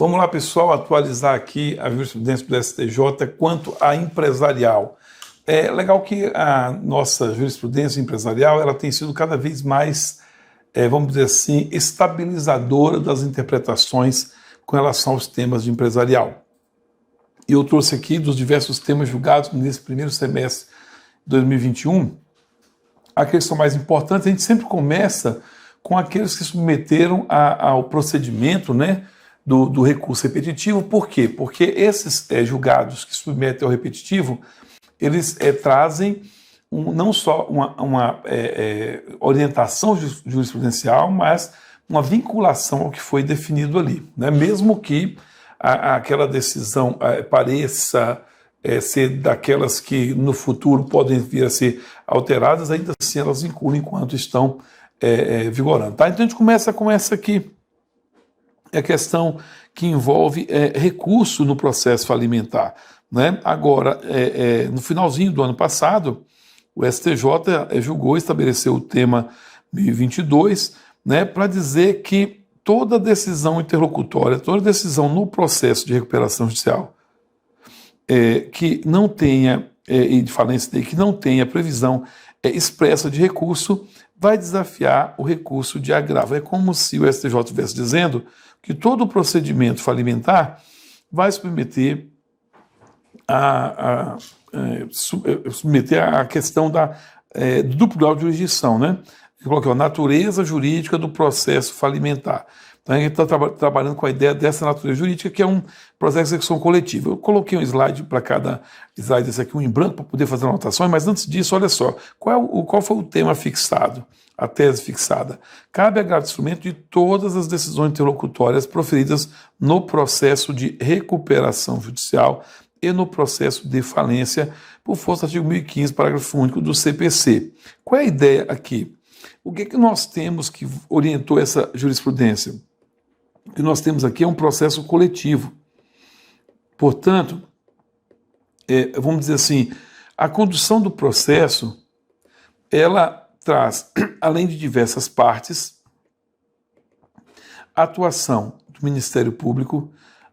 Vamos lá, pessoal, atualizar aqui a jurisprudência do STJ quanto à empresarial. É legal que a nossa jurisprudência empresarial ela tem sido cada vez mais, vamos dizer assim, estabilizadora das interpretações com relação aos temas de empresarial. E eu trouxe aqui dos diversos temas julgados nesse primeiro semestre de 2021, aqueles que são mais importantes. A gente sempre começa com aqueles que submeteram ao procedimento, né, do recurso repetitivo. Por quê? Porque esses julgados que submetem ao repetitivo, eles trazem não só uma orientação jurisprudencial, mas uma vinculação ao que foi definido ali, né? Mesmo que aquela decisão pareça ser daquelas que no futuro podem vir a ser alteradas, ainda assim elas vinculam enquanto estão vigorando. Tá? Então a gente começa com essa aqui, é a questão que envolve recurso no processo falimentar. Né? Agora, no finalzinho do ano passado, o STJ julgou, estabeleceu o tema 1022, né, para dizer que toda decisão interlocutória, toda decisão no processo de recuperação judicial que não tenha, e de falência que não tenha previsão expressa de recurso, vai desafiar o recurso de agravo. É como se o STJ estivesse dizendo que todo o procedimento falimentar vai submeter a questão do duplo grau de jurisdição, né? Eu coloquei a natureza jurídica do processo falimentar. Então a gente está trabalhando com a ideia dessa natureza jurídica, que é um processo de execução coletiva. Eu coloquei um slide para cada slide, esse aqui, um em branco, para poder fazer anotações, mas antes disso, olha só, qual foi o tema fixado, a tese fixada? Cabe agravo de instrumento de todas as decisões interlocutórias proferidas no processo de recuperação judicial e no processo de falência, por força do artigo 1015, parágrafo único do CPC. Qual é a ideia aqui? O que nós temos que orientou essa jurisprudência? O que nós temos aqui é um processo coletivo. Portanto, vamos dizer assim, a condução do processo, ela traz, além de diversas partes, atuação do Ministério Público,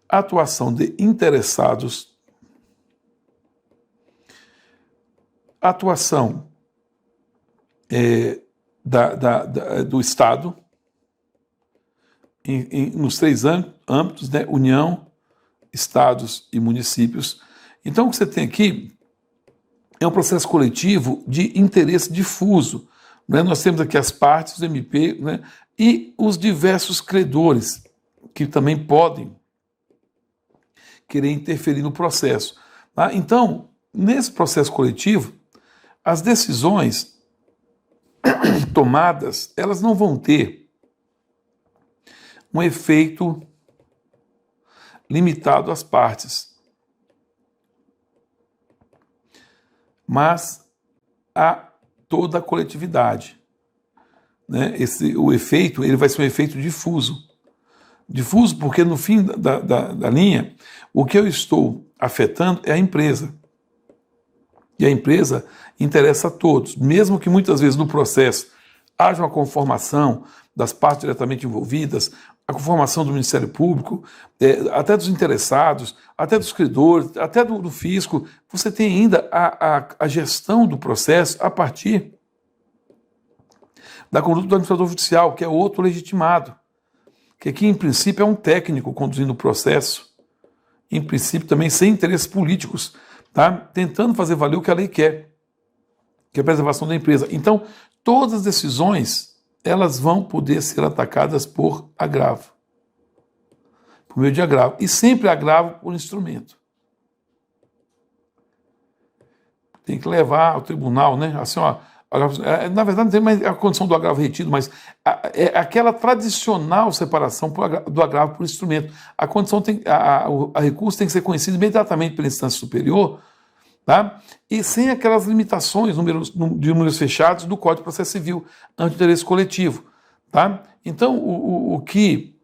atuação de interessados, atuação do Estado, nos três âmbitos, né? União, Estados e municípios. Então, o que você tem aqui é um processo coletivo de interesse difuso. Né? Nós temos aqui as partes do MP, né? E os diversos credores, que também podem querer interferir no processo. Tá? Então, nesse processo coletivo, as decisões tomadas, elas não vão ter um efeito limitado às partes, mas a toda a coletividade. Né? O efeito ele vai ser um efeito difuso. Difuso porque no fim da linha, o que eu estou afetando é a empresa. E a empresa interessa a todos, mesmo que muitas vezes no processo haja uma conformação das partes diretamente envolvidas, a conformação do Ministério Público, até dos interessados, até dos credores, até do fisco. Você tem ainda a gestão do processo a partir da conduta do administrador judicial, que é outro legitimado, que aqui, em princípio, é um técnico conduzindo o processo, em princípio também sem interesses políticos, tá? Tentando fazer valer o que a lei quer, que é a preservação da empresa. Então, todas as decisões elas vão poder ser atacadas por agravo, por meio de agravo, e sempre agravo por instrumento. Tem que levar ao tribunal, né? Assim, ó, na verdade não tem mais a condição do agravo retido, mas é aquela tradicional separação do agravo por instrumento. A condição a recurso tem que ser conhecido imediatamente pela instância superior, tá? E sem aquelas limitações de números fechados do Código de Processo Civil, anti-interesse coletivo. Tá? Então, o que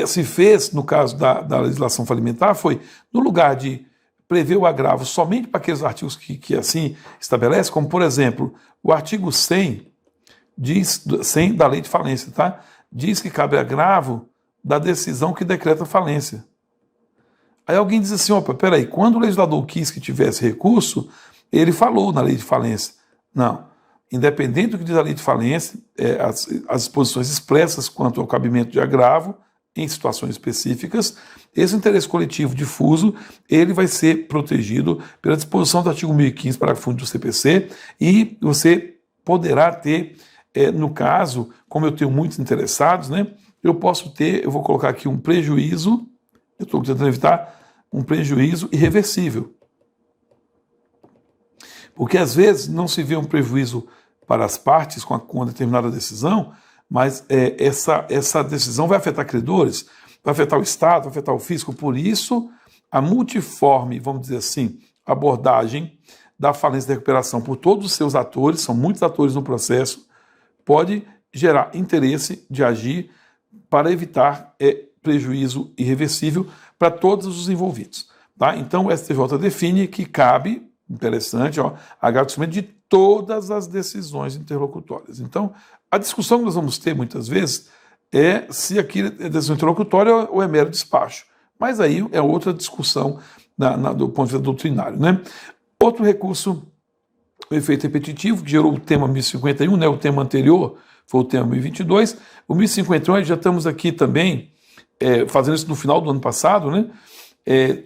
se fez no caso da legislação falimentar foi, no lugar de prever o agravo somente para aqueles artigos que assim estabelece, como, por exemplo, o artigo 100 da Lei de Falência, tá? Diz que cabe agravo da decisão que decreta a falência. Aí alguém diz assim, opa, peraí, quando o legislador quis que tivesse recurso, ele falou na lei de falência. Não, independente do que diz a lei de falência, as disposições expressas quanto ao cabimento de agravo, em situações específicas, esse interesse coletivo difuso, ele vai ser protegido pela disposição do artigo 1015, parágrafo único do CPC, e você poderá ter, no caso, como eu tenho muitos interessados, né, eu vou colocar aqui um prejuízo, eu estou tentando evitar, um prejuízo irreversível. Porque às vezes não se vê um prejuízo para as partes com uma determinada decisão, mas essa decisão vai afetar credores, vai afetar o Estado, vai afetar o fisco. Por isso, a multiforme, vamos dizer assim, abordagem da falência da recuperação por todos os seus atores, são muitos atores no processo, pode gerar interesse de agir para evitar prejuízo irreversível para todos os envolvidos. Tá? Então, o STJ define que cabe, interessante, agradecimento de todas as decisões interlocutórias. Então, a discussão que nós vamos ter muitas vezes é se aquilo é decisão interlocutória ou é mero despacho. Mas aí é outra discussão do ponto de vista doutrinário. Né? Outro recurso, o efeito repetitivo, que gerou o tema 1051, né? O tema anterior foi o tema 1022. O 1051, já estamos aqui também fazendo isso no final do ano passado, né?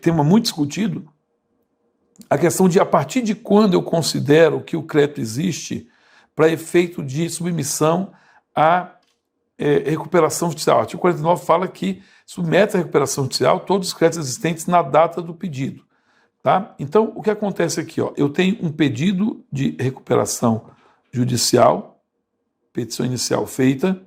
Tema muito discutido, a questão de a partir de quando eu considero que o crédito existe para efeito de submissão à recuperação judicial. O artigo 49 fala que submete à recuperação judicial todos os créditos existentes na data do pedido. Tá? Então, o que acontece aqui? Eu tenho um pedido de recuperação judicial, petição inicial feita.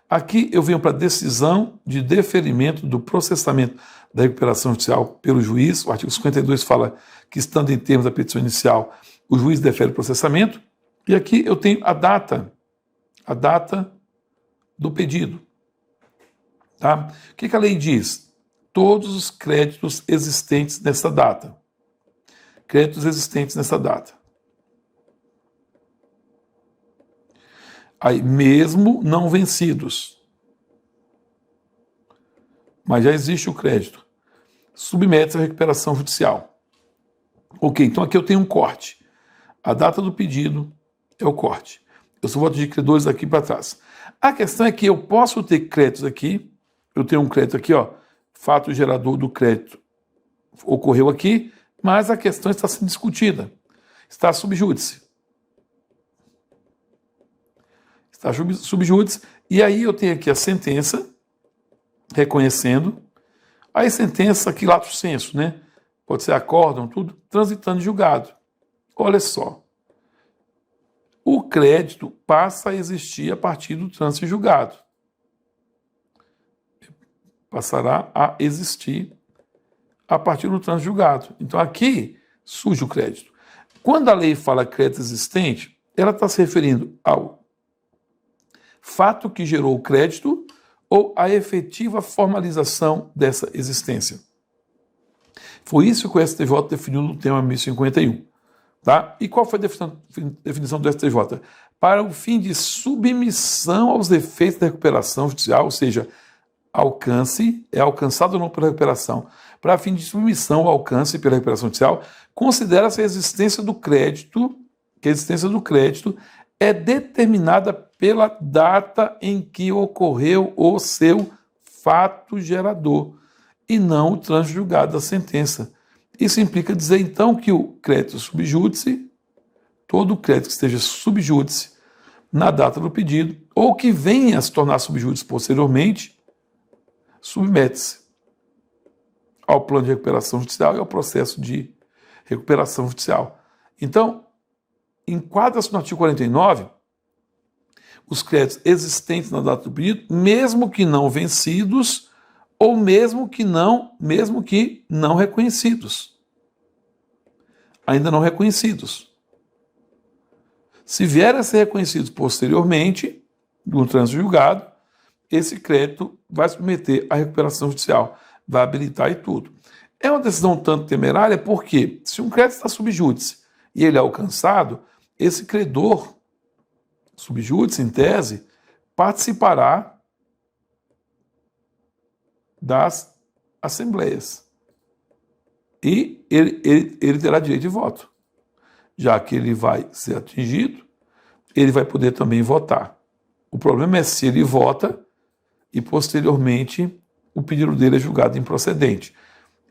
Aqui eu venho para a decisão de deferimento do processamento da recuperação judicial pelo juiz. O artigo 52 fala que, estando em termos da petição inicial, o juiz defere o processamento. E aqui eu tenho a data do pedido. Tá? O que a lei diz? Todos os créditos existentes nessa data. Créditos existentes nessa data. Aí, mesmo não vencidos, mas já existe o crédito, submete-se à recuperação judicial. Ok, então aqui eu tenho um corte. A data do pedido é o corte. Eu só vou atingir credores aqui para trás. A questão é que eu posso ter créditos aqui, eu tenho um crédito aqui, fato gerador do crédito ocorreu aqui, mas a questão está sendo discutida. Está sub júdice. Está sub júdice. E aí eu tenho aqui a sentença, reconhecendo. Aí sentença aqui, lato sensu, né? Pode ser acórdão, tudo, transitando em julgado. Olha só. O crédito passa a existir a partir do trânsito em julgado. Passará a existir a partir do trânsito julgado. Então aqui surge o crédito. Quando a lei fala crédito existente, ela está se referindo ao fato que gerou o crédito ou à efetiva formalização dessa existência. Foi isso que o STJ definiu no tema 1051. Tá? E qual foi a definição do STJ? Para o fim de submissão aos efeitos da recuperação judicial, ou seja, alcance, é alcançado ou não pela recuperação, para fim de submissão ao alcance pela recuperação judicial, considera-se a existência do crédito, que a existência do crédito é determinada pela data em que ocorreu o seu fato gerador, e não o trânsito julgado da sentença. Isso implica dizer, então, que o crédito subjúdice, todo crédito que esteja subjúdice na data do pedido, ou que venha a se tornar subjúdice posteriormente, submete-se ao plano de recuperação judicial e ao processo de recuperação judicial. Então, enquadra-se no artigo 49 os créditos existentes na data do pedido, mesmo que não vencidos ou mesmo que não reconhecidos. Ainda não reconhecidos. Se vierem a ser reconhecidos posteriormente, no trânsito julgado, esse crédito vai submeter à recuperação judicial, vai habilitar e tudo. É uma decisão tanto temerária porque, se um crédito está subjúdice e ele é alcançado, esse credor subjúdice, em tese, participará das assembleias. E ele terá direito de voto. Já que ele vai ser atingido, ele vai poder também votar. O problema é se ele vota e, posteriormente, o pedido dele é julgado improcedente.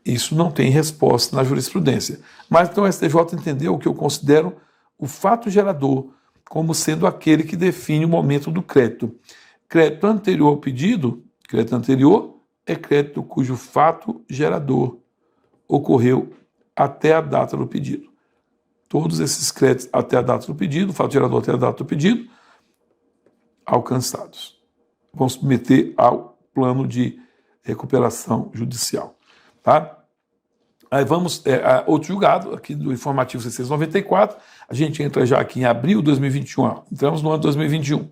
Isso não tem resposta na jurisprudência. Mas então o STJ entendeu o que eu considero o fato gerador como sendo aquele que define o momento do crédito. Crédito anterior ao pedido, crédito anterior é crédito cujo fato gerador ocorreu até a data do pedido. Todos esses créditos até a data do pedido, fato gerador até a data do pedido, alcançados. Vão submeter ao plano de recuperação judicial. Tá? Aí vamos a outro julgado, aqui do informativo 694, a gente entra já aqui em abril de 2021, entramos no ano de 2021.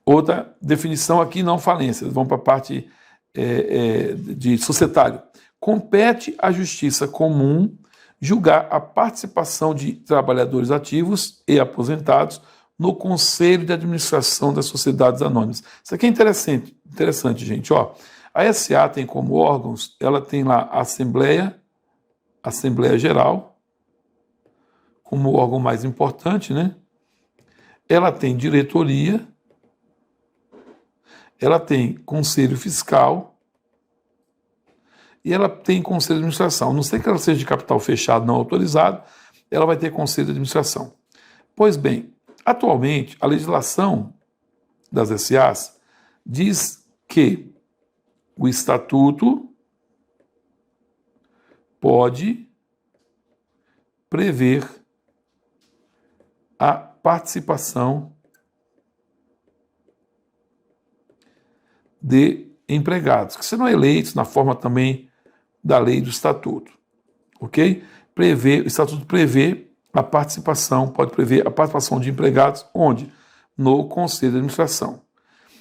Outra definição aqui, não falência, vamos para a parte de societário. Compete à justiça comum julgar a participação de trabalhadores ativos e aposentados no Conselho de Administração das Sociedades Anônimas. Isso aqui é interessante, gente. Ó, a SA tem como órgãos, ela tem lá a Assembleia Geral, como o órgão mais importante, né? Ela tem diretoria, ela tem Conselho Fiscal, e ela tem conselho de administração. A não sei que ela seja de capital fechado, não autorizado, ela vai ter conselho de administração. Pois bem, atualmente, a legislação das SAs diz que o estatuto pode prever a participação de empregados, que serão eleitos na forma também da lei do estatuto, ok? O estatuto prevê a participação, pode prever a participação de empregados, onde? No Conselho de Administração.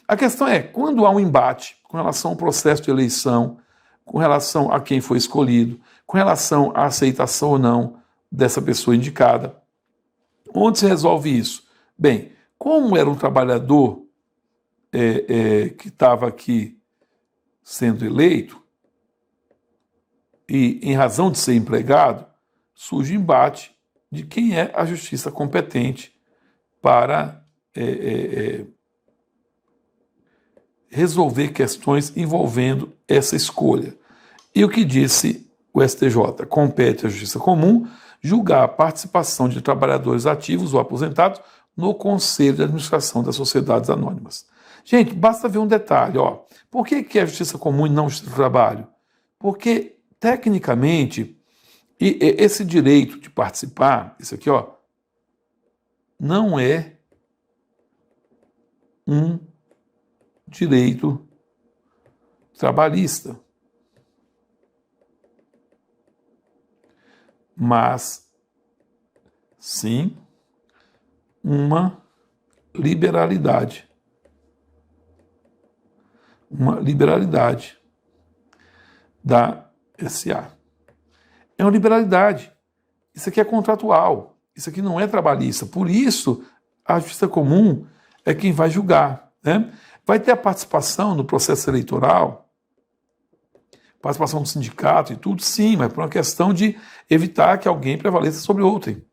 A questão é, quando há um embate com relação ao processo de eleição, com relação a quem foi escolhido, com relação à aceitação ou não dessa pessoa indicada, onde se resolve isso? Bem, como era um trabalhador que estava aqui sendo eleito, e em razão de ser empregado, surge o embate de quem é a justiça competente para resolver questões envolvendo essa escolha. E o que disse o STJ? Compete à justiça comum julgar a participação de trabalhadores ativos ou aposentados no Conselho de Administração das Sociedades Anônimas. Gente, basta ver um detalhe, ó. Por que é justiça comum e não justiça do trabalho? Porque, tecnicamente, esse direito de participar, isso aqui, ó, não é um direito trabalhista, mas sim uma liberalidade. Uma liberalidade da SA. É uma liberalidade. Isso aqui é contratual. Isso aqui não é trabalhista. Por isso, a justiça comum é quem vai julgar, né? Vai ter a participação no processo eleitoral, participação do sindicato e tudo, sim, mas por uma questão de evitar que alguém prevaleça sobre outrem.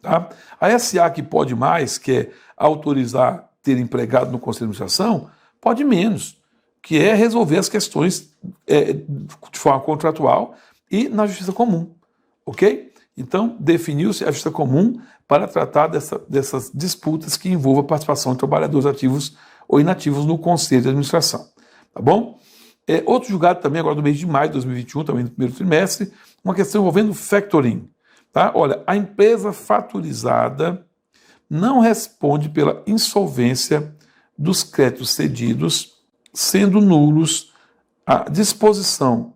Tá? A SA que pode mais, que é autorizar ter empregado no Conselho de Administração, pode menos, que é resolver as questões de forma contratual e na justiça comum, ok? Então, definiu-se a justiça comum para tratar dessas disputas que envolvam a participação de trabalhadores ativos ou inativos no Conselho de Administração, tá bom? Outro julgado também, agora no mês de maio de 2021, também no primeiro trimestre, uma questão envolvendo factoring, tá? Olha, a empresa fatorizada não responde pela insolvência dos créditos cedidos, sendo nulos a disposição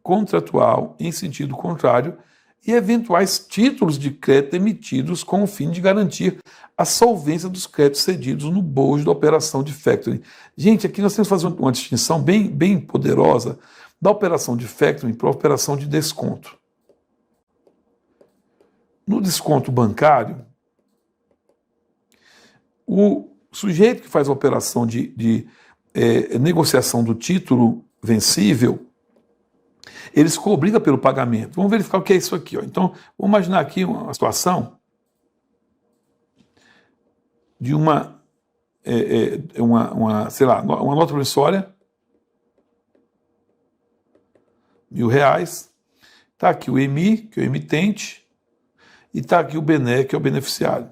contratual em sentido contrário e eventuais títulos de crédito emitidos com o fim de garantir a solvência dos créditos cedidos no bojo da operação de factoring. Gente, aqui nós temos que fazer uma distinção bem poderosa da operação de factoring para a operação de desconto. No desconto bancário, o sujeito que faz a operação de negociação do título vencível, ele se obriga pelo pagamento. Vamos verificar o que é isso aqui. Ó. Então, vamos imaginar aqui uma situação de sei lá, uma nota promissória, R$1.000, está aqui o EMI, que é o emitente, e está aqui o BENE, que é o beneficiário.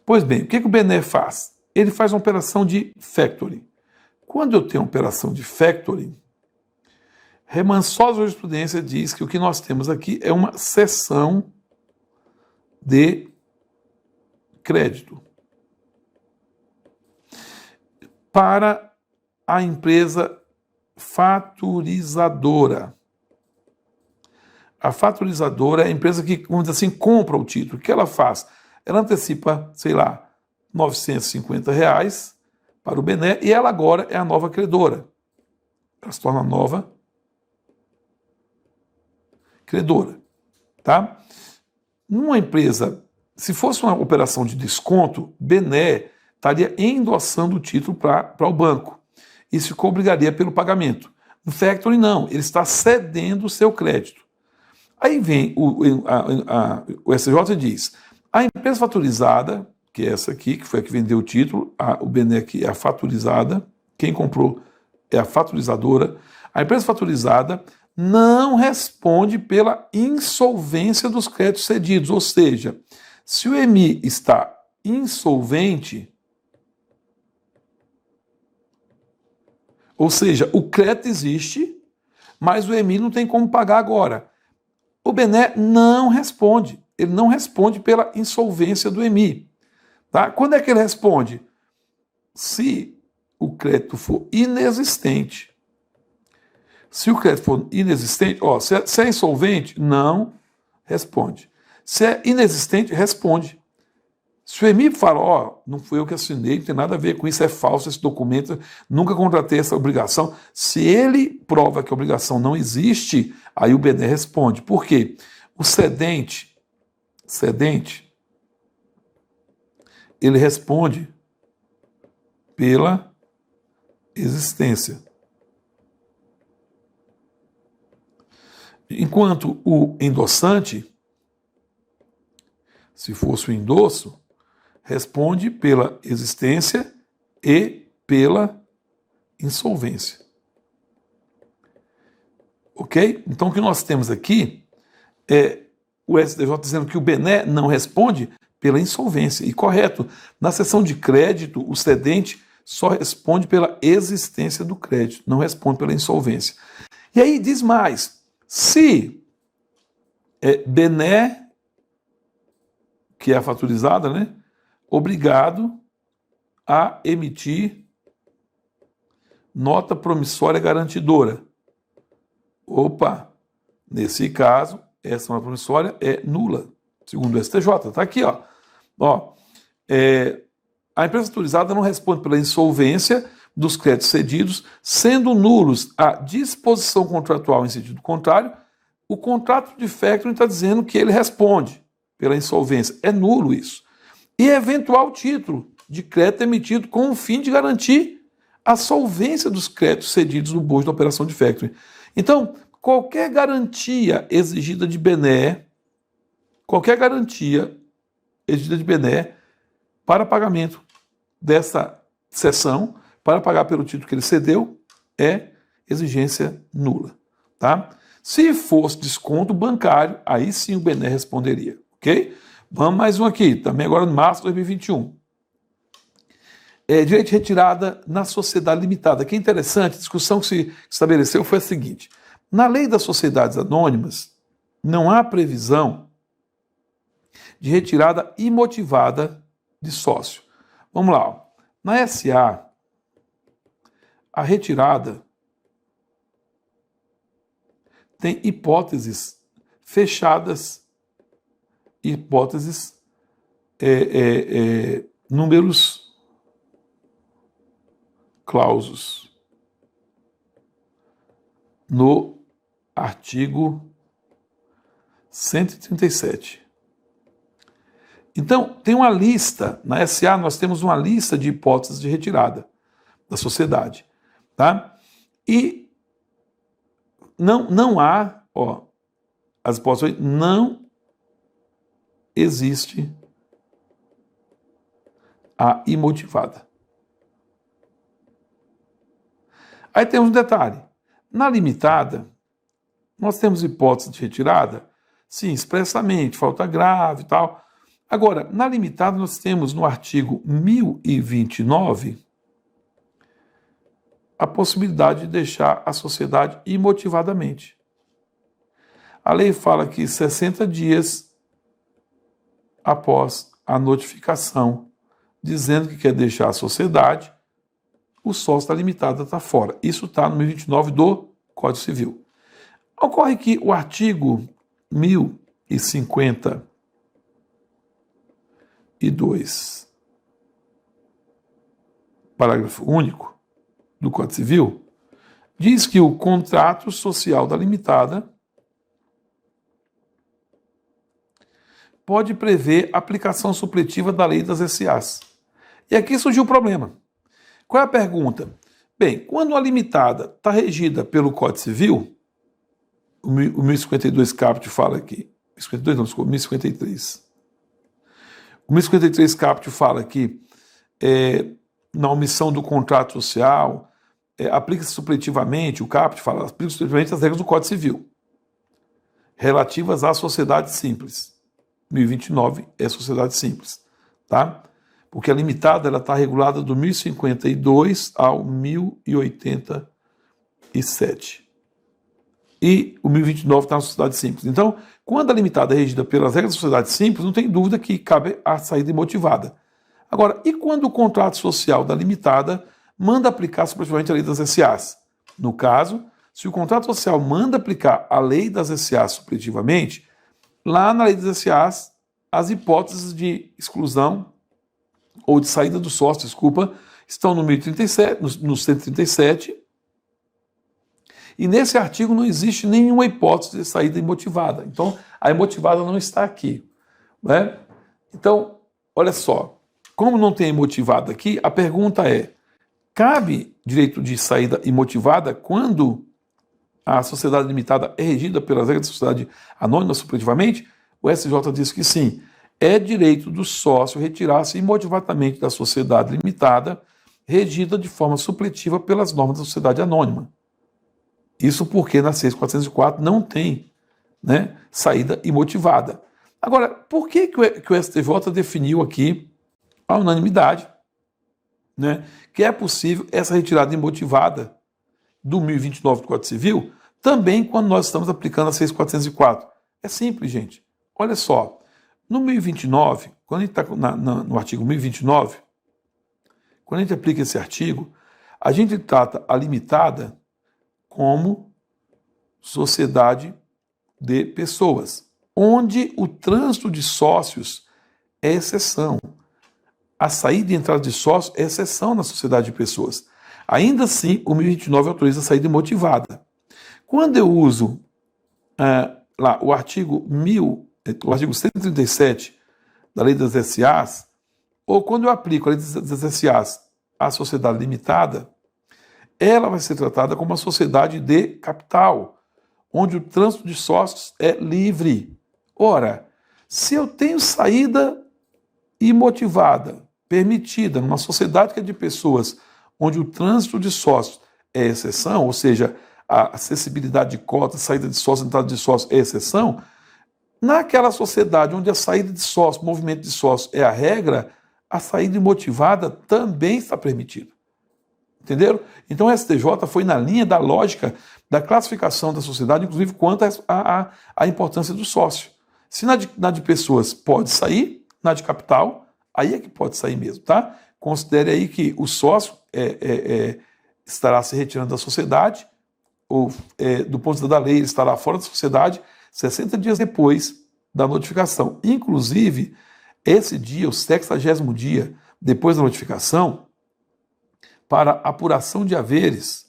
Pois bem, o que o BENE faz? Ele faz uma operação de factoring. Quando eu tenho uma operação de factoring, remansosa jurisprudência diz que o que nós temos aqui é uma cessão de crédito para a empresa faturizadora. A faturizadora é a empresa que, vamos dizer assim, compra o título. O que ela faz? Ela antecipa, sei lá, R$950 para o BENE e ela agora é a nova credora. Ela se torna nova credora. Tá? Numa empresa, se fosse uma operação de desconto, BENE estaria endossando o título para o banco. Isso obrigaria pelo pagamento. No factoring, não. Ele está cedendo o seu crédito. Aí vem o STJ e diz, a empresa faturizada, que é essa aqui, que foi a que vendeu o título, o BENE aqui é a faturizada, quem comprou é a faturizadora, a empresa faturizada não responde pela insolvência dos créditos cedidos, ou seja, se o EMI está insolvente, ou seja, o crédito existe, mas o EMI não tem como pagar agora. O BENE não responde. Ele não responde pela insolvência do EMI. Tá? Quando é que ele responde? Se o crédito for inexistente. Se o crédito for inexistente, se é insolvente, não responde. Se é inexistente, responde. Se o EMI fala, não fui eu que assinei, não tem nada a ver com isso, é falso esse documento, nunca contratei essa obrigação. Se ele prova que a obrigação não existe, aí o BENE responde. Por quê? O cedente, ele responde pela existência. Enquanto o endossante, se fosse o endosso, responde pela existência e pela insolvência. Ok? Então, o que nós temos aqui é o STJ dizendo que o BENE não responde pela insolvência. E correto, na seção de crédito, o cedente só responde pela existência do crédito, não responde pela insolvência. E aí diz mais, se BENE, que é a faturizada, né, obrigado a emitir nota promissória garantidora. Opa, nesse caso, essa nota promissória é nula, segundo o STJ. Está aqui, ó. A empresa faturizada não responde pela insolvência dos créditos cedidos, sendo nulos a disposição contratual em sentido contrário. O contrato de factoring está dizendo que ele responde pela insolvência. É nulo isso. E eventual título de crédito emitido com o fim de garantir a solvência dos créditos cedidos no bojo da operação de factoring. Então, qualquer garantia exigida de BENE, para pagamento dessa cessão, para pagar pelo título que ele cedeu, é exigência nula. Tá? Se fosse desconto bancário, aí sim o BENE responderia. Ok? Vamos mais um aqui, também agora em março de 2021. Direito de retirada na sociedade limitada. Que é interessante, a discussão que se estabeleceu foi a seguinte. Na lei das sociedades anônimas, não há previsão de retirada imotivada de sócio. Vamos lá. Ó. Na SA, a retirada tem hipóteses fechadas, hipóteses, números clausos. No artigo 137. Então, tem uma lista, na SA nós temos uma lista de hipóteses de retirada da sociedade. Tá? E não há, as hipóteses, não existe a imotivada. Aí temos um detalhe. Na limitada, nós temos hipótese de retirada? Sim, expressamente, falta grave e tal. Agora, na limitada, nós temos no artigo 1029 a possibilidade de deixar a sociedade imotivadamente. A lei fala que 60 dias após a notificação, dizendo que quer deixar a sociedade, o sócio da limitada está fora. Isso está no 1029 do Código Civil. Ocorre que o artigo 1052, parágrafo único do Código Civil, diz que o contrato social da limitada pode prever aplicação supletiva da lei das SAs. E aqui surgiu o problema. Qual é a pergunta? Bem, quando a limitada está regida pelo Código Civil, o 1052 caput fala aqui, 52 não, desculpa, 1053. O 1053 caput fala que na omissão do contrato social, aplica-se supletivamente, o caput fala, aplica-se supletivamente as regras do Código Civil, relativas à sociedade simples. 1029 é sociedade simples, tá? Porque a limitada ela está regulada do 1052 ao 1087. E o 1029 está na sociedade simples. Então, quando a limitada é regida pelas regras da sociedade simples, não tem dúvida que cabe a saída imotivada. Agora, e quando o contrato social da limitada manda aplicar supletivamente a lei das SAs? No caso, se o contrato social manda aplicar a lei das SAs supletivamente, lá na lei das SAs, as hipóteses de exclusão ou de saída do sócio, estão no 1037, no 137, e nesse artigo não existe nenhuma hipótese de saída imotivada. Então, a imotivada não está aqui, né? Então, olha só, como não tem imotivada aqui, a pergunta é, cabe direito de saída imotivada quando a sociedade limitada é regida pelas regras da sociedade anônima supletivamente? O SJ diz que sim. É direito do sócio retirar-se imotivadamente da sociedade limitada, regida de forma supletiva pelas normas da sociedade anônima. Isso porque na 6.404 não tem, né, saída imotivada. Agora, por que o STJ definiu aqui a unanimidade, né, que é possível essa retirada imotivada do 1029 do Código Civil, também quando nós estamos aplicando a 6.404? É simples, gente. Olha só, no 1029, quando a gente está no artigo 1029, quando a gente aplica esse artigo, a gente trata a limitada como sociedade de pessoas, onde o trânsito de sócios é exceção. A saída e entrada de sócios é exceção na sociedade de pessoas. Ainda assim, o 1029 autoriza a saída imotivada. Quando eu uso lá o artigo 137 da Lei das SAs, ou quando eu aplico a Lei das SAs à sociedade limitada, ela vai ser tratada como uma sociedade de capital, onde o trânsito de sócios é livre. Ora, se eu tenho saída imotivada, permitida, numa sociedade que é de pessoas, onde o trânsito de sócios é exceção, ou seja, a acessibilidade de cotas, saída de sócios, entrada de sócios é exceção, naquela sociedade onde a saída de sócios, movimento de sócios é a regra, a saída imotivada também está permitida. Entenderam? Então o STJ foi na linha da lógica da classificação da sociedade, inclusive quanto à importância do sócio. Se na de pessoas pode sair, na de capital, aí é que pode sair mesmo, tá? Considere aí que o sócio estará se retirando da sociedade, ou do ponto de vista da lei, ele estará fora da sociedade 60 dias depois da notificação. Inclusive, esse dia, o 60º dia depois da notificação, para apuração de haveres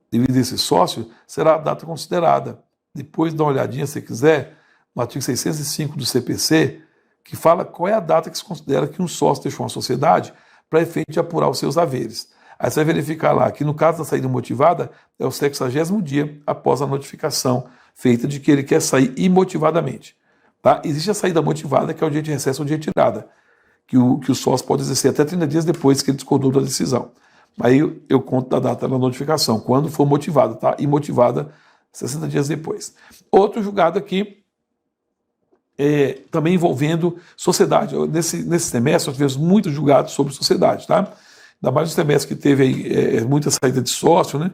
devido a esse sócio, será a data considerada. Depois dá uma olhadinha, se quiser, no artigo 605 do CPC, que fala qual é a data que se considera que um sócio deixou uma sociedade para efeito de apurar os seus haveres. Aí você vai verificar lá que no caso da saída motivada é o 60º dia após a notificação feita de que ele quer sair imotivadamente. Tá? Existe a saída motivada, que é o dia de recesso ou dia de tirada, que o sócio pode exercer até 30 dias depois que ele discordou da decisão. Aí eu conto da data da notificação, quando for motivada, tá? Imotivada, 60 dias depois. Outro julgado aqui, também envolvendo sociedade. Nesse semestre nós tivemos muitos julgados sobre sociedade, tá? Ainda mais no semestre que teve aí, muita saída de sócio, né?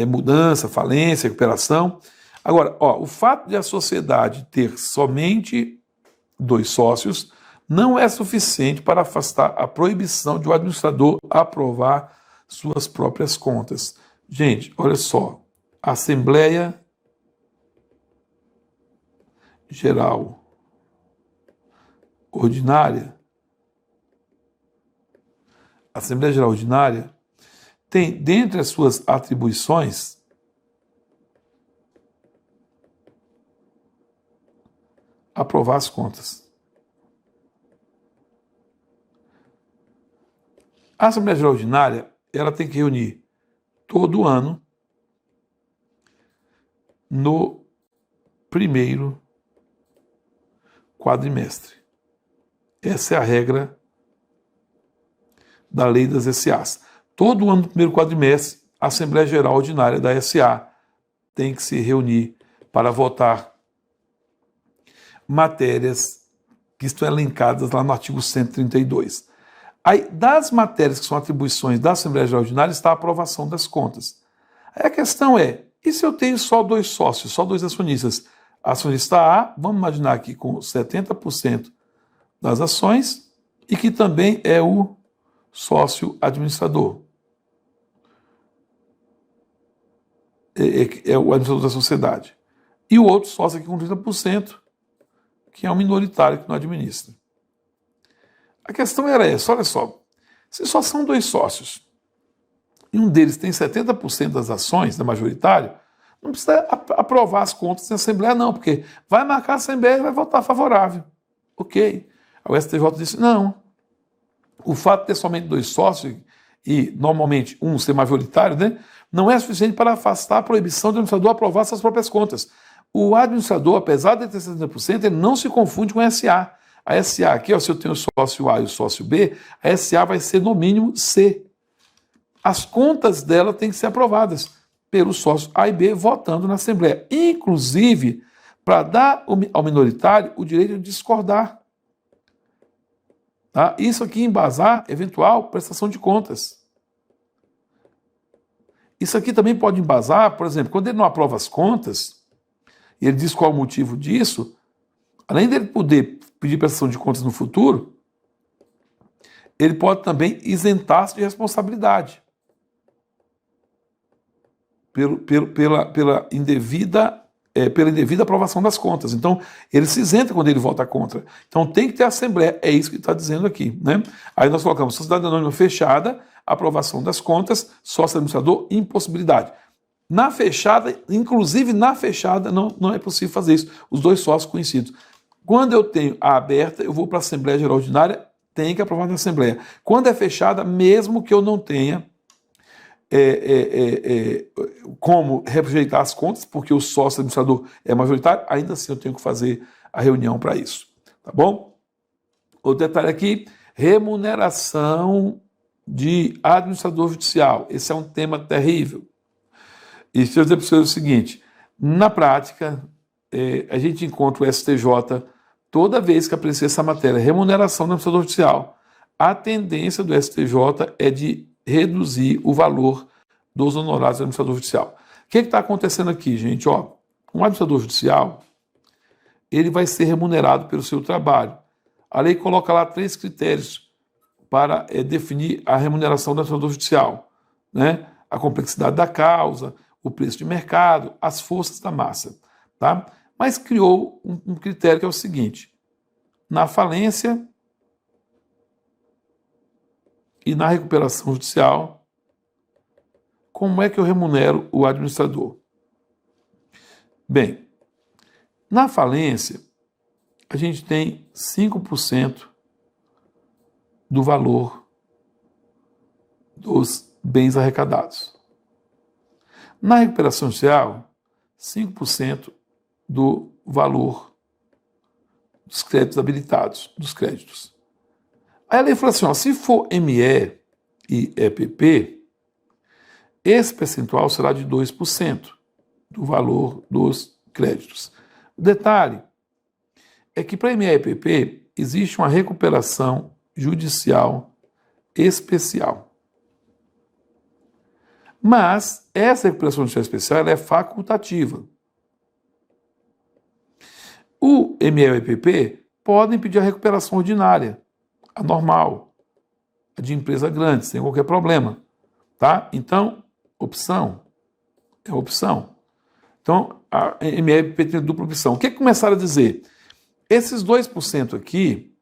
Mudança, falência, recuperação. Agora, o fato de a sociedade ter somente 2 sócios não é suficiente para afastar a proibição de o administrador aprovar suas próprias contas. Gente, olha só, a Assembleia Geral Ordinária, a Assembleia Geral Ordinária tem, dentre as suas atribuições, aprovar as contas. A Assembleia Geral Ordinária, ela tem que reunir todo ano no primeiro quadrimestre. Essa é a regra da lei das SAs. Todo ano no primeiro quadrimestre, a Assembleia Geral Ordinária da SA tem que se reunir para votar matérias que estão elencadas lá no artigo 132. Aí, das matérias que são atribuições da Assembleia Geral Ordinária, está a aprovação das contas. Aí a questão é, e se eu tenho só 2 sócios, só 2 acionistas? Acionista A, vamos imaginar aqui com 70% das ações, e que também é o sócio administrador. É o administrador da sociedade. E o outro sócio aqui com 30%, que é um minoritário que não administra. A questão era essa, olha só, se só são 2 sócios, e um deles tem 70% das ações da majoritário, não precisa aprovar as contas na Assembleia não, porque vai marcar a Assembleia e vai votar favorável. Ok. O STJ disse, não, o fato de ter somente 2 sócios, e normalmente um ser majoritário, né, não é suficiente para afastar a proibição do administrador aprovar suas próprias contas. O administrador, apesar de ter 70%, ele não se confunde com a SA. A SA aqui, se eu tenho o sócio A e o sócio B, a SA vai ser no mínimo C. As contas dela têm que ser aprovadas pelos sócios A e B votando na Assembleia. Inclusive, para dar ao minoritário o direito de discordar. Tá? Isso aqui embasar eventual prestação de contas. Isso aqui também pode embasar, por exemplo, quando ele não aprova as contas, e ele diz qual é o motivo disso, além dele poder pedir prestação de contas no futuro, ele pode também isentar-se de responsabilidade pela indevida aprovação das contas. Então, ele se isenta quando ele vota contra. Então, tem que ter assembleia. É isso que está dizendo aqui, né? Aí nós colocamos sociedade anônima fechada, aprovação das contas, sócio administrador, impossibilidade. Na fechada, inclusive na fechada, não é possível fazer isso. Os 2 sócios conhecidos. Quando eu tenho a aberta, eu vou para a Assembleia Geral Ordinária, tem que aprovar na Assembleia. Quando é fechada, mesmo que eu não tenha como rejeitar as contas, porque o sócio administrador é majoritário, ainda assim eu tenho que fazer a reunião para isso. Tá bom? Outro detalhe aqui, remuneração de administrador judicial. Esse é um tema terrível. E deixa eu dizer para vocês o seguinte, na prática, a gente encontra o STJ toda vez que aparecer essa matéria, remuneração do administrador judicial. A tendência do STJ é de reduzir o valor dos honorários do administrador judicial. O que está acontecendo aqui, gente? Um administrador judicial, ele vai ser remunerado pelo seu trabalho. A lei coloca lá 3 critérios para definir a remuneração do administrador judicial, né? A complexidade da causa, o preço de mercado, as forças da massa. Tá? Mas criou um critério que é o seguinte, na falência e na recuperação judicial, como é que eu remunero o administrador? Bem, na falência, a gente tem 5% do valor dos bens arrecadados. Na recuperação judicial, 5% do valor dos créditos habilitados, dos créditos. Aí a lei fala assim, ó, se for ME e EPP, esse percentual será de 2% do valor dos créditos. O detalhe é que para ME e EPP existe uma recuperação judicial especial. Mas essa recuperação judicial especial ela é facultativa. O ME e o EPP podem pedir a recuperação ordinária, a normal, a de empresa grande, sem qualquer problema. Tá? Então, opção é opção. Então, a ME e o EPP tem dupla opção. O que começaram a dizer? Esses 2% aqui,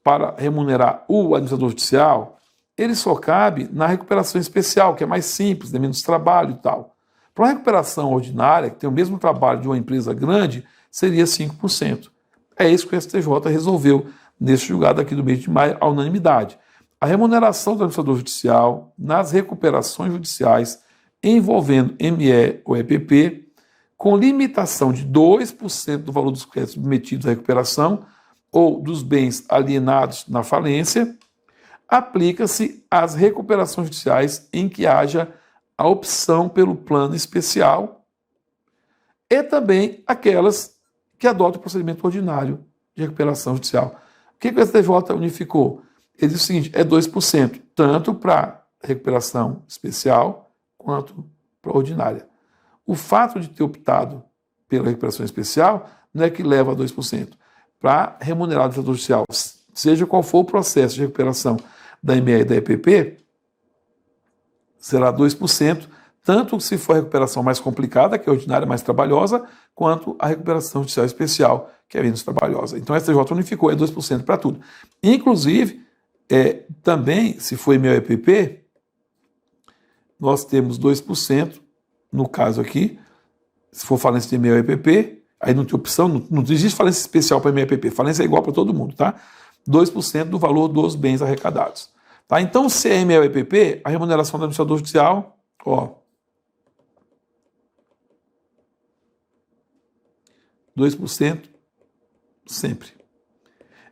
para remunerar o administrador judicial, ele só cabe na recuperação especial, que é mais simples, tem menos trabalho e tal. Para uma recuperação ordinária, que tem o mesmo trabalho de uma empresa grande, seria 5%. É isso que o STJ resolveu nesse julgado aqui do mês de maio, à unanimidade. A remuneração do administrador judicial nas recuperações judiciais envolvendo ME ou EPP, com limitação de 2% do valor dos créditos submetidos à recuperação ou dos bens alienados na falência, aplica-se às recuperações judiciais em que haja a opção pelo plano especial e também aquelas que adotam o procedimento ordinário de recuperação judicial. O que o STJ unificou? Ele diz o seguinte, é 2%, tanto para recuperação especial quanto para ordinária. O fato de ter optado pela recuperação especial não é que leva a 2%. Para remunerar o administrador judicial, seja qual for o processo de recuperação da ME e da EPP, será 2%, tanto se for a recuperação mais complicada, que é a ordinária, mais trabalhosa, quanto a recuperação judicial especial, que é menos trabalhosa. Então, a STJ unificou, é 2% para tudo. Inclusive, também, se for ME ou EPP, nós temos 2%, no caso aqui, se for falência de ME ou EPP, aí não tem opção, não existe falência especial para ME e EPP, falência é igual para todo mundo, tá? 2% do valor dos bens arrecadados. Tá? Então, se é ME ou EPP, a remuneração do administrador judicial, ó, 2% sempre.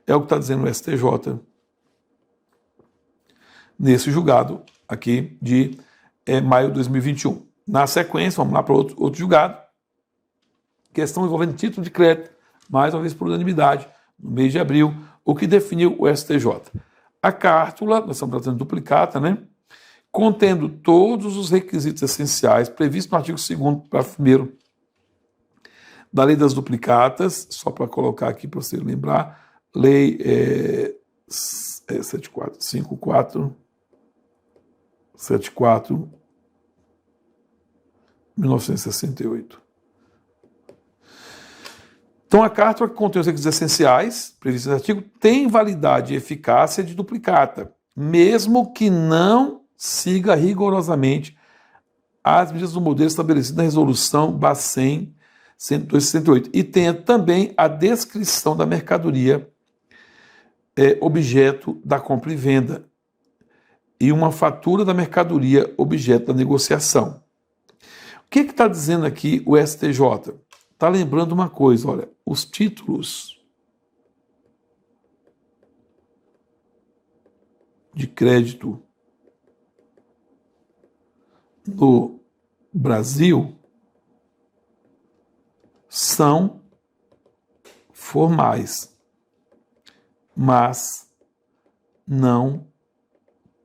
É o que está dizendo o STJ nesse julgado aqui de maio de 2021. Na sequência, vamos lá para outro julgado, questão envolvendo título de crédito, mais uma vez por unanimidade, no mês de abril, o que definiu o STJ. A cártula, nós estamos tratando de duplicata, né? Contendo todos os requisitos essenciais previstos no artigo 2º, parágrafo 1º da Lei das Duplicatas, só para colocar aqui para você lembrar, Lei 74, 1968. Então, a cártula que contém os requisitos essenciais, previstos no artigo, tem validade e eficácia de duplicata, mesmo que não siga rigorosamente as medidas do modelo estabelecido na resolução Bacen 102/68 e tenha também a descrição da mercadoria objeto da compra e venda e uma fatura da mercadoria objeto da negociação. O que está dizendo aqui o STJ? Está lembrando uma coisa, olha, os títulos de crédito no Brasil são formais, mas não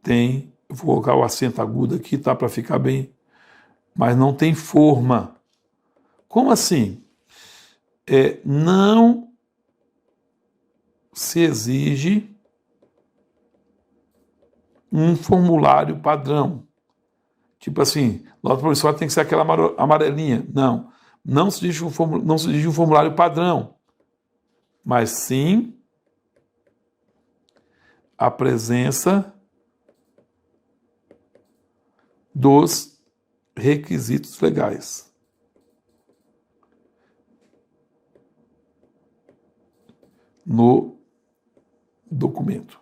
tem, vou colocar o acento agudo aqui, tá, para ficar bem, mas não tem forma. Como assim? Não se exige um formulário padrão. Tipo assim, nota promissória tem que ser aquela amarelinha. Não se exige um formulário padrão, mas sim a presença dos requisitos legais. No documento.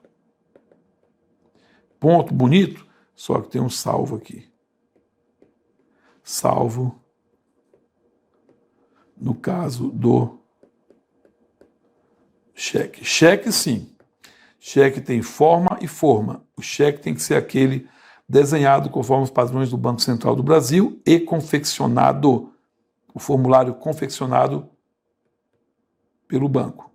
Ponto bonito? Só que tem um salvo aqui. Salvo no caso do cheque. Cheque, sim. Cheque tem forma e forma. O cheque tem que ser aquele desenhado conforme os padrões do Banco Central do Brasil e confeccionado, o formulário confeccionado pelo banco.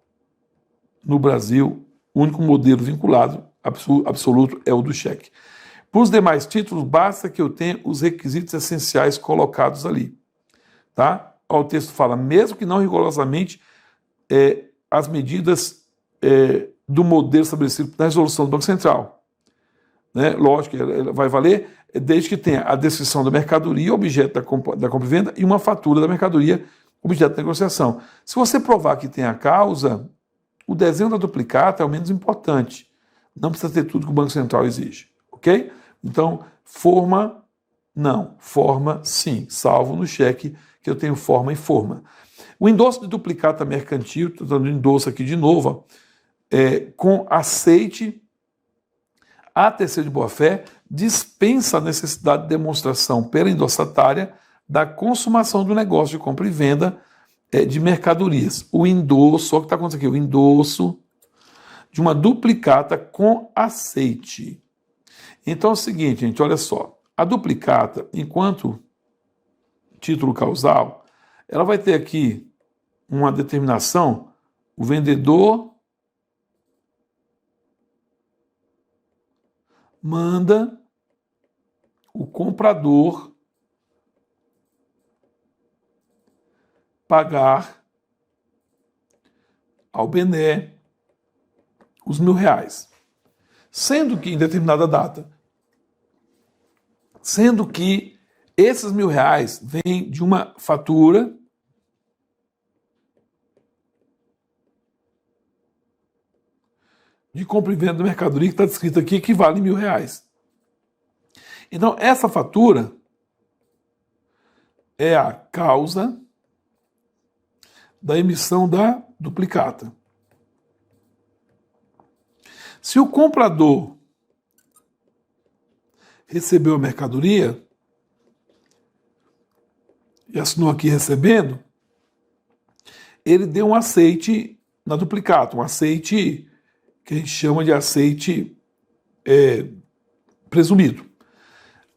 No Brasil, o único modelo vinculado absoluto é o do cheque. Para os demais títulos, basta que eu tenha os requisitos essenciais colocados ali. Tá? O texto fala, mesmo que não rigorosamente, as medidas do modelo estabelecido na resolução do Banco Central. Né? Lógico que ela vai valer desde que tenha a descrição da mercadoria, objeto da compra e venda, e uma fatura da mercadoria, objeto da negociação. Se você provar que tem a causa, o desenho da duplicata é o menos importante. Não precisa ter tudo que o Banco Central exige. Ok? Então, forma, não. Forma, sim. Salvo no cheque, que eu tenho forma e forma. O endosso de duplicata mercantil, estou dando endosso aqui de novo, com aceite a terceiro de boa-fé, dispensa a necessidade de demonstração pela endossatária da consumação do negócio de compra e venda de mercadorias. O endosso, olha o que está acontecendo aqui, o endosso de uma duplicata com aceite. Então é o seguinte, gente, olha só. A duplicata, enquanto título causal, ela vai ter aqui uma determinação, o vendedor manda o comprador pagar ao Bené os R$1.000, sendo que em determinada data, sendo que esses R$1.000 vêm de uma fatura de compra e venda da mercadoria que está descrita aqui, que vale R$1.000. Então, essa fatura é a causa da emissão da duplicata. Se o comprador recebeu a mercadoria e assinou aqui recebendo, ele deu um aceite na duplicata, um aceite que a gente chama de aceite presumido.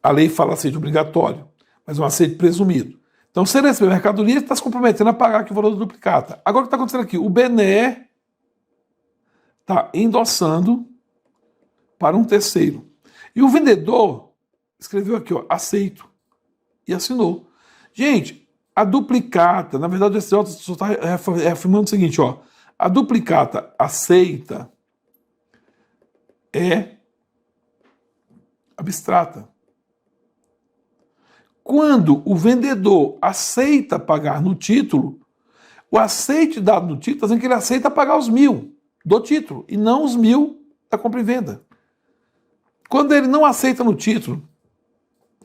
A lei fala aceite obrigatório, mas um aceite presumido. Então, se ele recebeu a mercadoria, ele está se comprometendo a pagar aqui o valor da duplicata. Agora, o que está acontecendo aqui? O Bené está endossando para um terceiro. E o vendedor escreveu aqui, ó, aceito, e assinou. Gente, a duplicata, na verdade, o STJ só está afirmando o seguinte, ó, a duplicata aceita é abstrata. Quando o vendedor aceita pagar no título, o aceite dado no título está dizendo que ele aceita pagar os 1.000 do título e não os 1.000 da compra e venda. Quando ele não aceita no título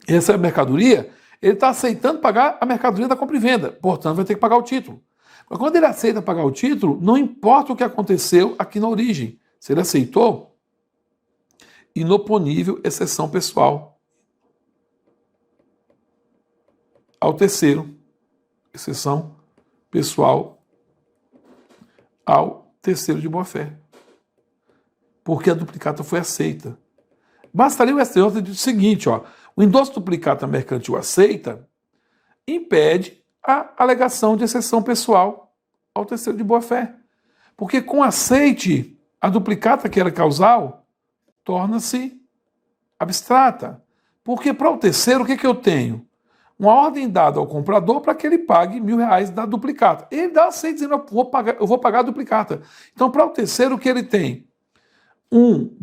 e recebe a mercadoria, ele está aceitando pagar a mercadoria da compra e venda, portanto vai ter que pagar o título. Mas quando ele aceita pagar o título, não importa o que aconteceu aqui na origem. Se ele aceitou, inoponível exceção pessoal ao terceiro, exceção pessoal ao terceiro de boa-fé. Porque a duplicata foi aceita. Bastaria o STJ dizer o seguinte, ó, o endosso duplicata mercantil aceita impede a alegação de exceção pessoal ao terceiro de boa-fé. Porque com aceite, a duplicata que era causal torna-se abstrata. Porque para o terceiro, o que eu tenho? Uma ordem dada ao comprador para que ele pague R$1.000 da duplicata. Ele dá aceite dizendo, eu vou pagar a duplicata. Então, para o terceiro, o que ele tem? Um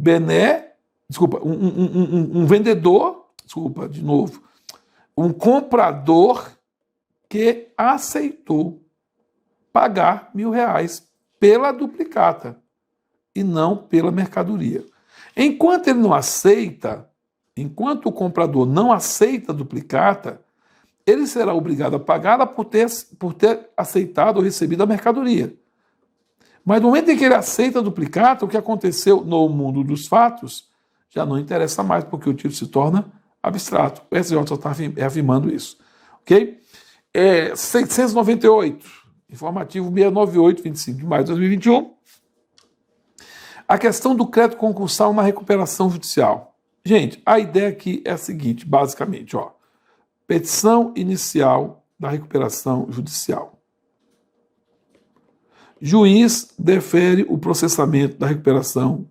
vendedor, um comprador que aceitou pagar R$1.000 pela duplicata e não pela mercadoria. Enquanto ele não aceita, enquanto o comprador não aceita a duplicata, ele será obrigado a pagá-la por ter aceitado ou recebido a mercadoria. Mas no momento em que ele aceita a duplicata, o que aconteceu no mundo dos fatos já não interessa mais, porque o título se torna abstrato. O STJ só está reafirmando isso. Ok? 698, informativo 698, 25 de maio de 2021. A questão do crédito concursal na recuperação judicial. Gente, a ideia aqui é a seguinte, basicamente, ó. Petição inicial da recuperação judicial. Juiz defere o processamento da recuperação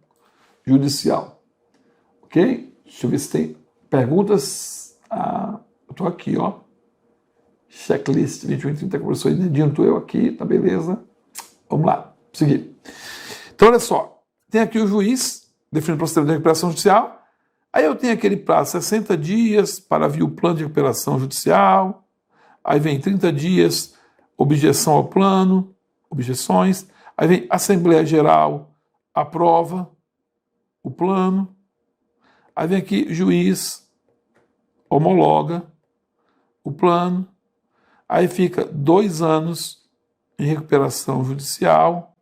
judicial. Ok? Deixa eu ver se tem perguntas. Eu estou aqui, ó. Checklist 2130, professor Inedinho, estou eu aqui, tá beleza? Vamos lá, seguir. Então, olha só. Tem aqui o juiz definindo o procedimento de recuperação judicial. Aí eu tenho aquele prazo, 60 dias para vir o plano de recuperação judicial. Aí vem 30 dias, objeção ao plano, objeções. Aí vem Assembleia Geral, aprova o plano. Aí vem aqui juiz, homologa o plano. Aí fica 2 anos em recuperação judicial.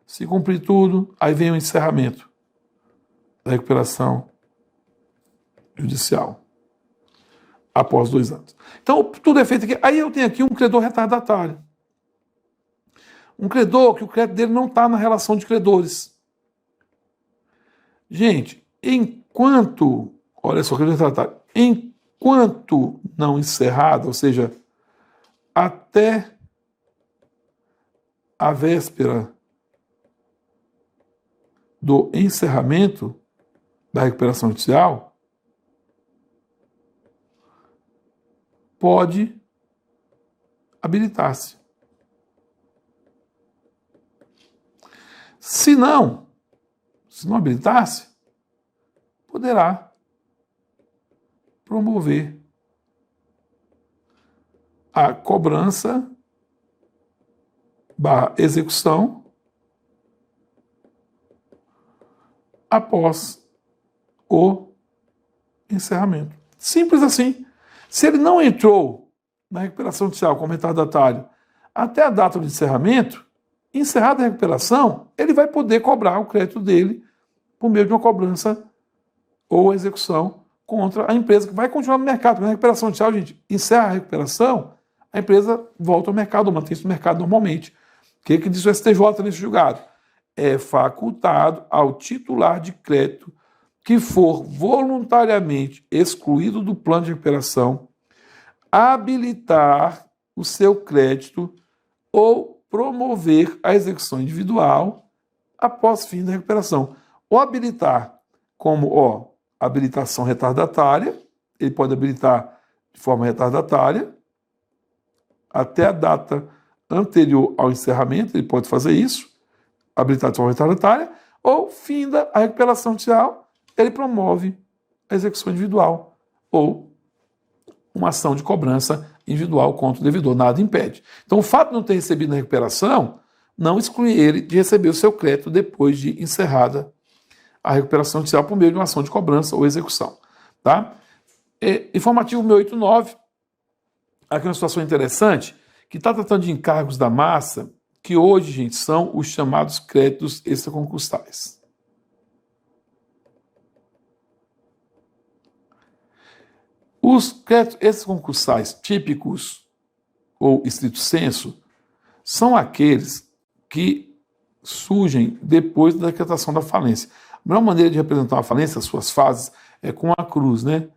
Se cumprir tudo, aí vem o encerramento da recuperação judicial após 2 anos. Então, tudo é feito aqui. Aí eu tenho aqui um credor retardatário. Um credor que o crédito dele não está na relação de credores. Gente, enquanto, olha só, credor retardatário, enquanto não encerrado, ou seja, até a véspera do encerramento da recuperação judicial, pode habilitar-se. Se não habilitar-se, poderá promover a cobrança / execução após o encerramento. Simples assim. Se ele não entrou na recuperação judicial como retardatário até a data do encerramento, encerrada a recuperação, ele vai poder cobrar o crédito dele por meio de uma cobrança ou execução contra a empresa que vai continuar no mercado. Na recuperação judicial, gente, encerra a recuperação, a empresa volta ao mercado, mantém-se no mercado normalmente. O que diz o STJ nesse julgado? É facultado ao titular de crédito que for voluntariamente excluído do plano de recuperação habilitar o seu crédito ou promover a execução individual após fim da recuperação. Ou habilitar como habilitação retardatária, ele pode habilitar de forma retardatária até a data anterior ao encerramento, ele pode fazer isso, habilitar de forma retardatária, ou finda a recuperação judicial, ele promove a execução individual ou uma ação de cobrança individual contra o devedor, nada impede. Então, o fato de não ter recebido na recuperação não exclui ele de receber o seu crédito depois de encerrada a recuperação judicial por meio de uma ação de cobrança ou execução. Tá? Informativo 689, aqui uma situação interessante, que está tratando de encargos da massa, que hoje, gente, são os chamados créditos extraconcursais. Os créditos extraconcursais típicos ou estrito sensu são aqueles que surgem depois da decretação da falência. A melhor maneira de representar uma falência, as suas fases, é com a cruz, né?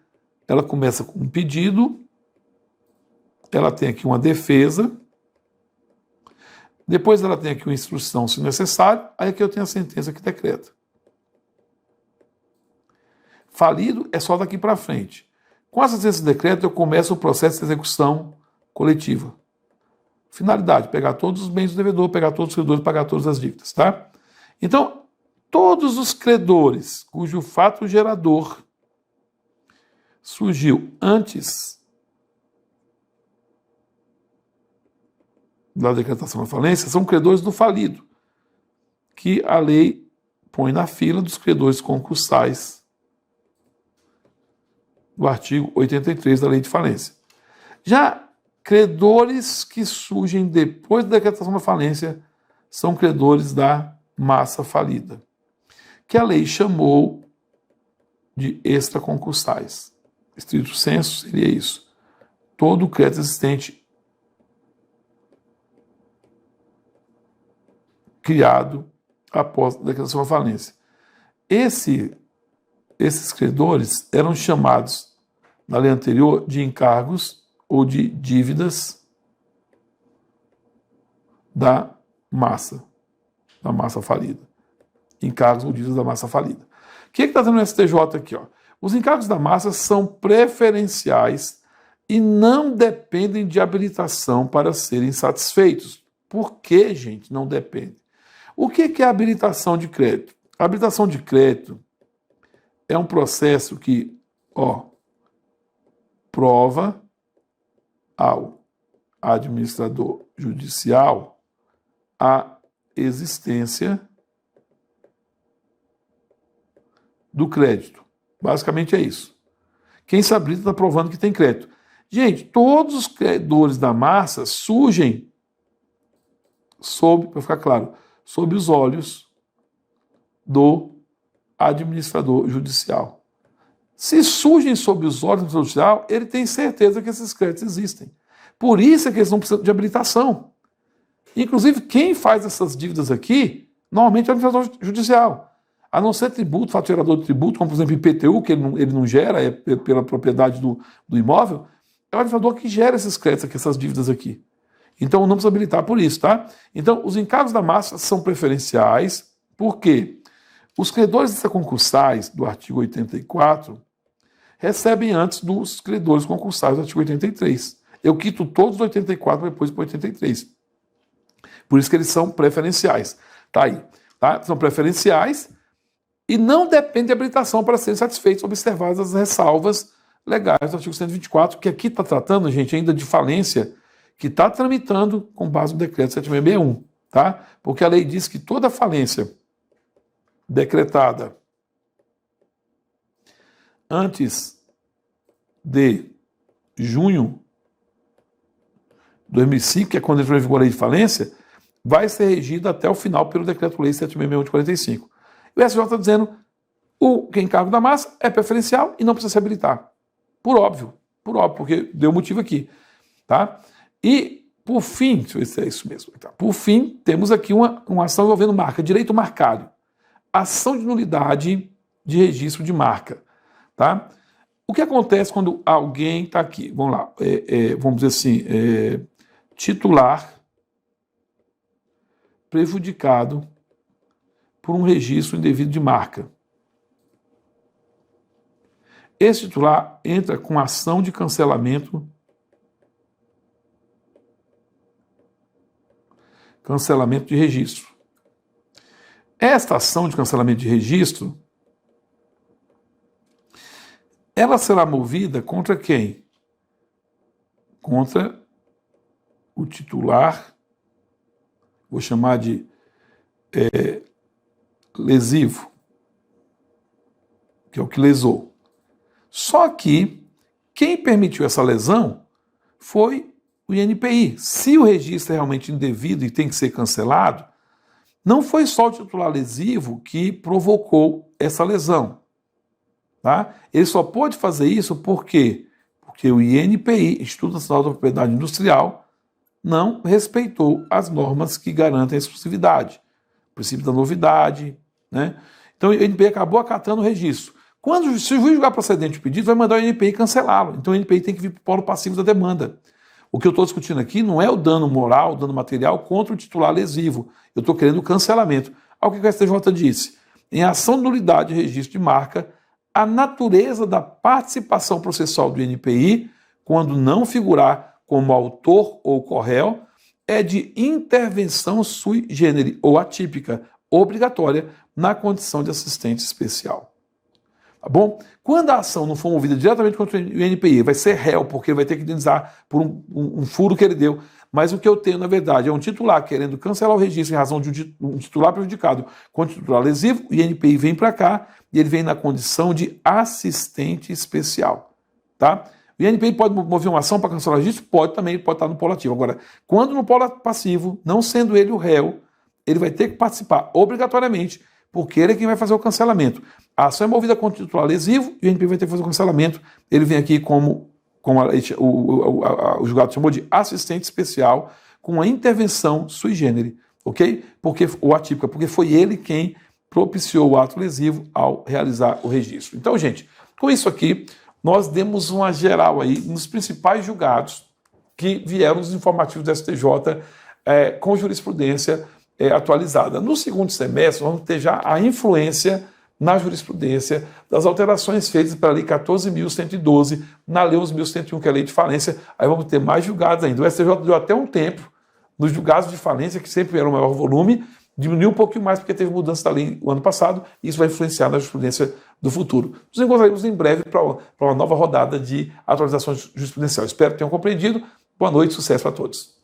Ela começa com um pedido, ela tem aqui uma defesa, depois ela tem aqui uma instrução, se necessário, aí aqui eu tenho a sentença que decreta. Falido é só daqui para frente. Com a sentença de decreto, eu começo o processo de execução coletiva. Finalidade, pegar todos os bens do devedor, pegar todos os credores, pagar todas as dívidas, tá? Então, todos os credores cujo fato gerador surgiu antes da decretação da falência são credores do falido, que a lei põe na fila dos credores concursais do artigo 83 da Lei de Falência. Já credores que surgem depois da decretação da falência são credores da massa falida, que a lei chamou de extraconcursais. Estrito sensu seria isso. Todo crédito existente criado após a declaração de falência. Esses credores eram chamados, na lei anterior, de encargos ou de dívidas da massa falida. Encargos ou dívidas da massa falida. O que está dizendo no STJ aqui? Ó? Os encargos da massa são preferenciais e não dependem de habilitação para serem satisfeitos. Por que, gente, não depende? O que é a habilitação de crédito? A habilitação de crédito é um processo que, prova ao administrador judicial a existência do crédito. Basicamente é isso. Quem se habilita está provando que tem crédito. Gente, todos os credores da massa surgem para ficar claro, sob os olhos do administrador judicial. Se surgem sob os olhos do administrador judicial, ele tem certeza que esses créditos existem. Por isso é que eles não precisam de habilitação. Inclusive, quem faz essas dívidas aqui, normalmente é o administrador judicial. A não ser tributo, fato gerador de tributo, como por exemplo IPTU, que ele não gera, é pela propriedade do imóvel, é o administrador que gera esses créditos aqui, essas dívidas aqui. Então não precisa habilitar por isso, tá? Então os encargos da massa são preferenciais, por quê? Os credores extraconcursais do artigo 84 recebem antes dos credores concursais do artigo 83. Eu quito todos do 84 para depois para o 83. Por isso que eles são preferenciais. Tá aí. Tá? São preferenciais e não depende de habilitação para serem satisfeitos, observadas as ressalvas legais do artigo 124, que aqui está tratando, gente, ainda de falência, que está tramitando com base no decreto 7661, tá? Porque a lei diz que toda falência decretada antes de junho de 2005, que é quando entrou em vigor a lei de falência, vai ser regida até o final pelo decreto-lei 7661 de 45. O SJ está dizendo que o encargo da massa é preferencial e não precisa se habilitar. Por óbvio, porque deu motivo aqui. Tá? E, por fim, deixa eu ver se é isso mesmo. Tá? Por fim, temos aqui uma ação envolvendo marca, direito marcário. Ação de nulidade de registro de marca. Tá? O que acontece quando alguém está aqui? Vamos lá, vamos dizer assim, titular prejudicado por um registro indevido de marca. Esse titular entra com ação de cancelamento de registro. Esta ação de cancelamento de registro, ela será movida contra quem? Contra o titular, vou chamar de lesivo, que é o que lesou. Só que quem permitiu essa lesão foi o INPI. Se o registro é realmente indevido e tem que ser cancelado, não foi só o titular lesivo que provocou essa lesão. Tá? Ele só pode fazer isso por quê? Porque o INPI, Instituto Nacional da Propriedade Industrial, não respeitou as normas que garantem a exclusividade. O princípio da novidade. Né? Então o INPI acabou acatando o registro. Se o juiz julgar procedente o pedido, vai mandar o INPI cancelá-lo. Então o INPI tem que vir para o polo passivo da demanda. O que eu estou discutindo aqui não é o dano moral, o dano material contra o titular lesivo. Eu estou querendo o cancelamento. Olha o que o STJ disse. Em ação de nulidade de registro de marca, a natureza da participação processual do INPI, quando não figurar como autor ou corréu, é de intervenção sui generis ou atípica, obrigatória, na condição de assistente especial. Tá bom? Quando a ação não for movida diretamente contra o INPI, vai ser réu, porque ele vai ter que indenizar por um furo que ele deu. Mas o que eu tenho, na verdade, é um titular querendo cancelar o registro em razão de um titular prejudicado contra o titular lesivo, o INPI vem para cá e ele vem na condição de assistente especial. Tá? O INPI pode mover uma ação para cancelar o registro? Pode também, ele pode estar no polo ativo. Agora, quando no polo passivo, não sendo ele o réu, ele vai ter que participar obrigatoriamente, porque ele é quem vai fazer o cancelamento. A ação é movida contra o titular lesivo e o INPI vai ter que fazer o cancelamento. Ele vem aqui como o julgado chamou de assistente especial com uma intervenção sui generis, ok? Ou atípica, porque foi ele quem propiciou o ato lesivo ao realizar o registro. Então, gente, com isso aqui, nós demos uma geral aí nos principais julgados que vieram nos informativos do STJ com jurisprudência atualizada. No segundo semestre, vamos ter já a influência na jurisprudência das alterações feitas pela Lei 14.112, na Lei 11.101, que é a Lei de Falência. Aí vamos ter mais julgados ainda. O STJ deu até um tempo nos julgados de falência, que sempre era o maior volume, diminuiu um pouquinho mais porque teve mudança da lei o ano passado, e isso vai influenciar na jurisprudência do futuro. Nos encontraremos em breve para uma nova rodada de atualizações jurisprudenciais. Espero que tenham compreendido. Boa noite, sucesso a todos.